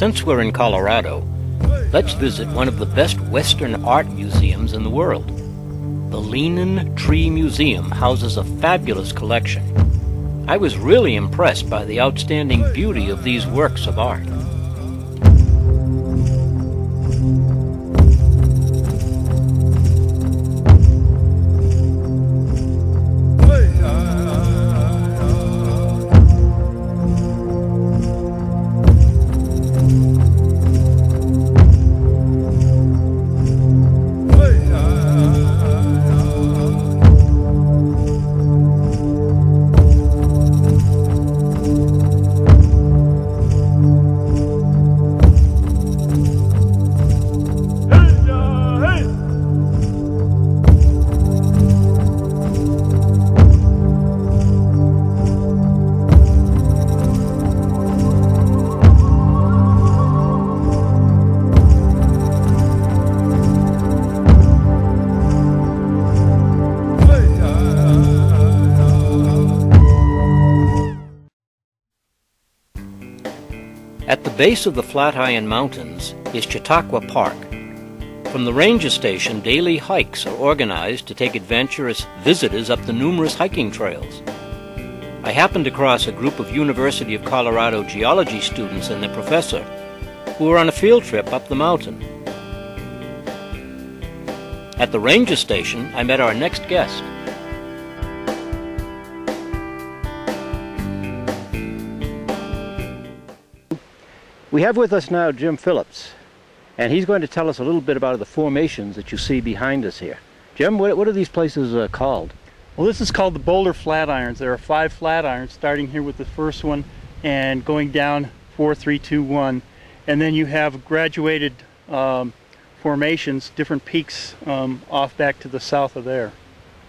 Since we're in Colorado, let's visit one of the best Western art museums in the world. The Leanin' Tree Museum houses a fabulous collection. I was really impressed by the outstanding beauty of these works of art. At the base of the Flatiron Mountains is Chautauqua Park. From the ranger station, daily hikes are organized to take adventurous visitors up the numerous hiking trails. I happened across a group of University of Colorado geology students and their professor who were on a field trip up the mountain. At the ranger station, I met our next guest. We have with us now Jim Phillips, and he's going to tell us a little bit about the formations that you see behind us here. Jim, what are these places called? Well, this is called the Boulder Flatirons. There are 5 flatirons, starting here with the first one and going down 4, 3, 2, 1. And then you have graduated formations, different peaks off back to the south of there.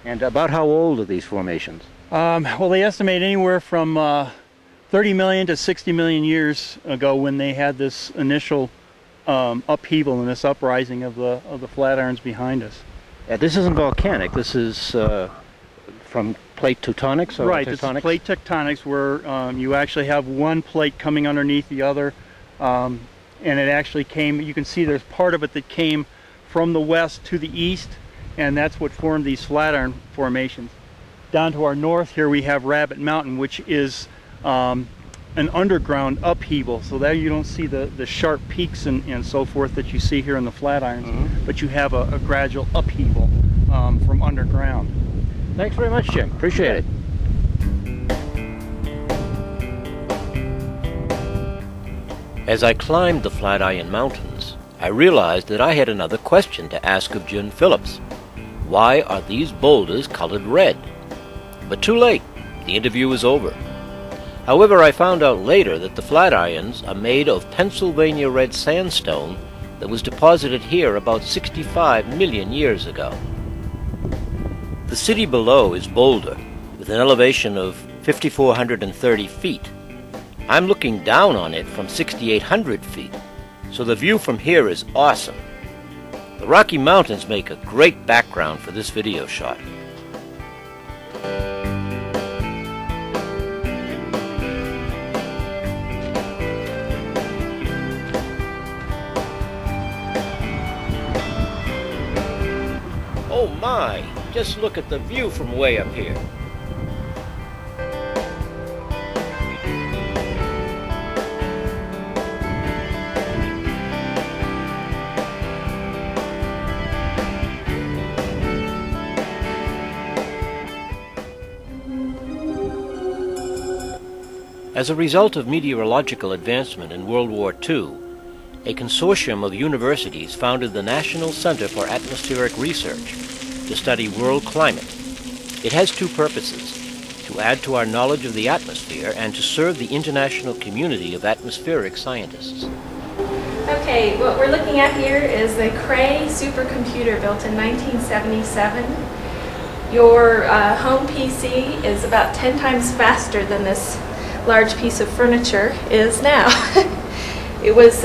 And about how old are these formations? Well, they estimate anywhere from 30 million to 60 million years ago when they had this initial upheaval and this uprising of the flatirons behind us. This isn't volcanic. This is from plate tectonics? Or right, tectonics? It's plate tectonics where you actually have one plate coming underneath the other, and it actually came, you can see there's part of it that came from the west to the east, and that's what formed these flatiron formations. Down to our north here we have Rabbit Mountain, which is an underground upheaval, so there you don't see the sharp peaks and so forth that you see here in the flatirons, but you have a gradual upheaval from underground. Thanks very much, Jim. Appreciate it. As I climbed the Flatiron Mountains, I realized that I had another question to ask of Jim Phillips. Why are these boulders colored red? But too late. The interview was over. However, I found out later that the Flatirons are made of Pennsylvania red sandstone that was deposited here about 65 million years ago. The city below is Boulder, with an elevation of 5,430 feet. I'm looking down on it from 6,800 feet, so the view from here is awesome. The Rocky Mountains make a great background for this video shot. Oh my, just look at the view from way up here. As a result of meteorological advancement in World War II, a consortium of universities founded the National Center for Atmospheric Research to study world climate. It has 2 purposes: to add to our knowledge of the atmosphere and to serve the international community of atmospheric scientists. Okay, what we're looking at here is the Cray supercomputer built in 1977. Your home PC is about 10 times faster than this large piece of furniture is now. It was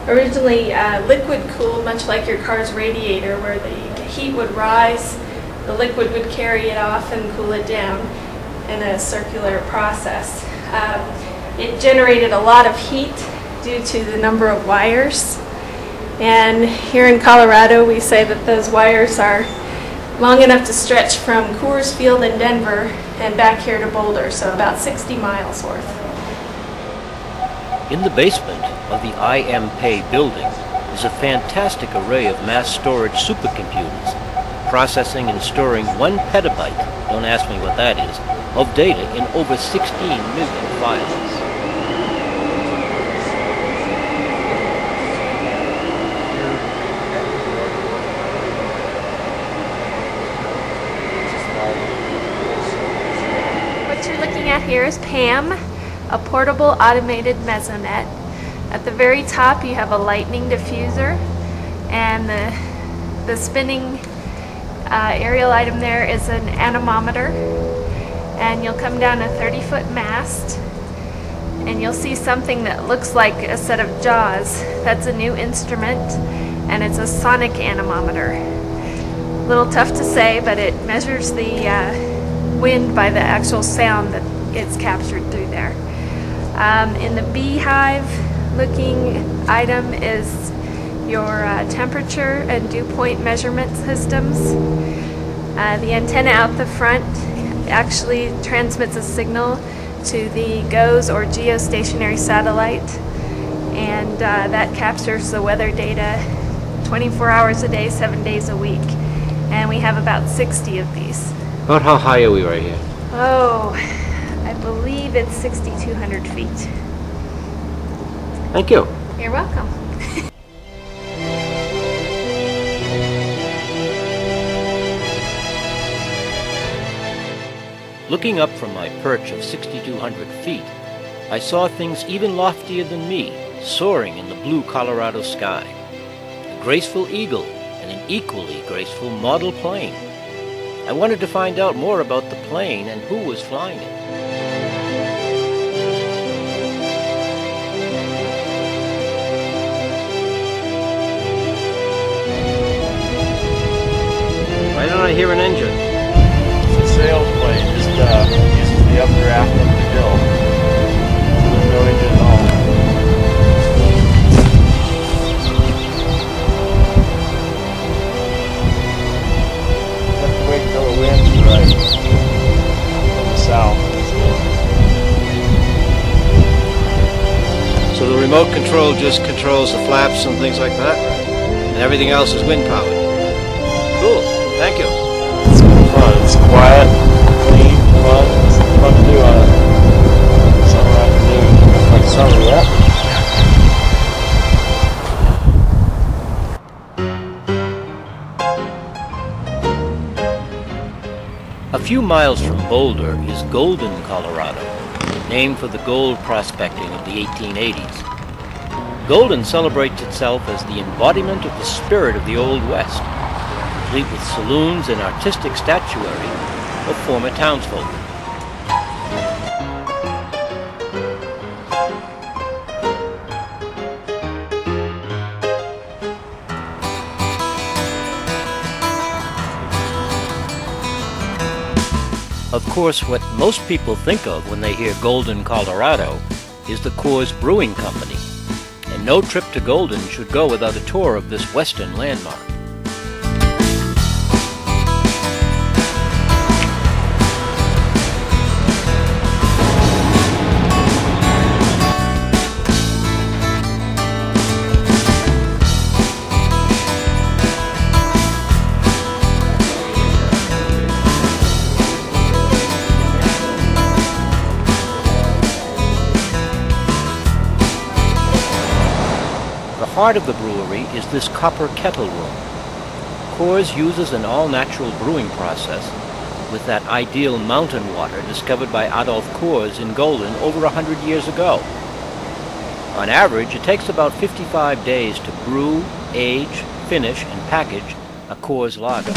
originally liquid cooled, much like your car's radiator, where the heat would rise, the liquid would carry it off and cool it down in a circular process. It generated a lot of heat due to the number of wires. And here in Colorado, we say that those wires are long enough to stretch from Coors Field in Denver and back here to Boulder, so about 60 miles worth. In the basement of the IMPay building is a fantastic array of mass storage supercomputers, processing and storing 1 petabyte, don't ask me what that is, of data in over 16 million files. What you're looking at here is PAM, a portable automated mesonet. At the very top you have a lightning diffuser, and the spinning aerial item there is an anemometer, and you'll come down a 30-foot mast and you'll see something that looks like a set of jaws. That's a new instrument, and it's a sonic anemometer. A little tough to say, but it measures the wind by the actual sound that gets captured through there. In the beehive looking item is your temperature and dew point measurement systems. The antenna out the front actually transmits a signal to the GOES or geostationary satellite, and that captures the weather data 24 hours a day, 7 days a week. And we have about 60 of these. About how high are we right here? Oh, I believe it's 6,200 feet. Thank you. You're welcome. Looking up from my perch of 6,200 feet, I saw things even loftier than me, soaring in the blue Colorado sky. A graceful eagle and an equally graceful model plane. I wanted to find out more about the plane and who was flying it. Why don't I hear an engine? It's a sailplane, just uses the updraft of the hill. So there's no engine at all. Have to wait until the wind's right from the south. So the remote control just controls the flaps and things like that? And everything else is wind powered? Cool, thank you. It's fun, it's quiet, clean, fun. It's fun to do on a summer afternoon. Like summer, yeah. A few miles from Boulder is Golden, Colorado, named for the gold prospecting of the 1880s. Golden celebrates itself as the embodiment of the spirit of the Old West, complete with saloons and artistic statuary of former townsfolk. Of course, what most people think of when they hear Golden, Colorado is the Coors Brewing Company, and no trip to Golden should go without a tour of this western landmark. The heart of the brewery is this copper kettle room. Coors uses an all-natural brewing process with that ideal mountain water discovered by Adolf Coors in Golden over 100 years ago. On average, it takes about 55 days to brew, age, finish, and package a Coors lager.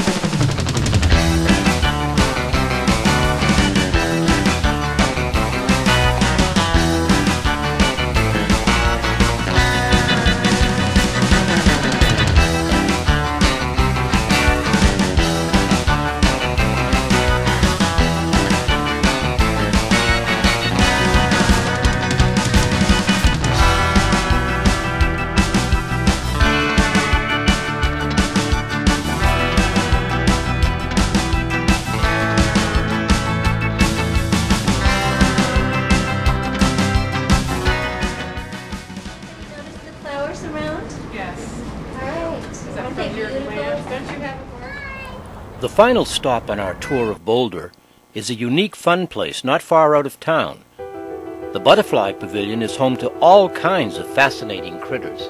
The final stop on our tour of Boulder is a unique fun place not far out of town. The Butterfly Pavilion is home to all kinds of fascinating critters.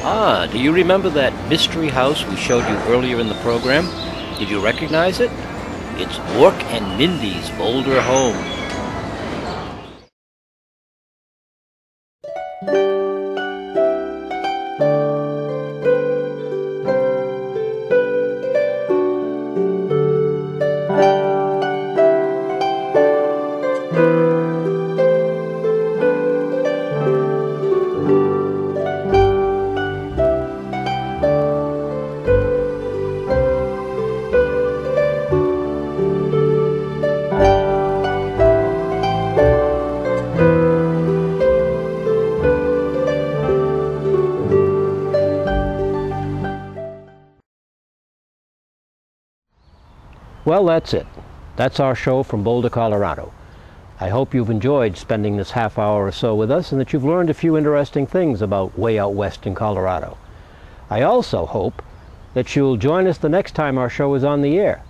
Ah, do you remember that mystery house we showed you earlier in the program? Did you recognize it? It's Ork and Mindy's Boulder home. Well, that's it. That's our show from Boulder, Colorado. I hope you've enjoyed spending this half hour or so with us and that you've learned a few interesting things about way out west in Colorado. I also hope that you'll join us the next time our show is on the air.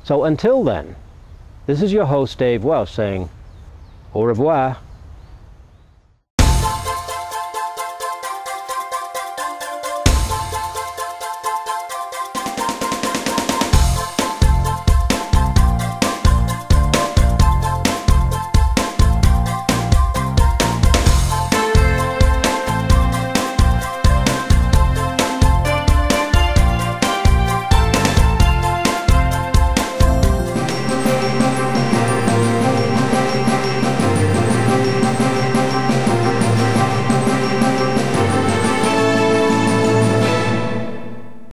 So until then, this is your host, Dave Welsh, saying au revoir.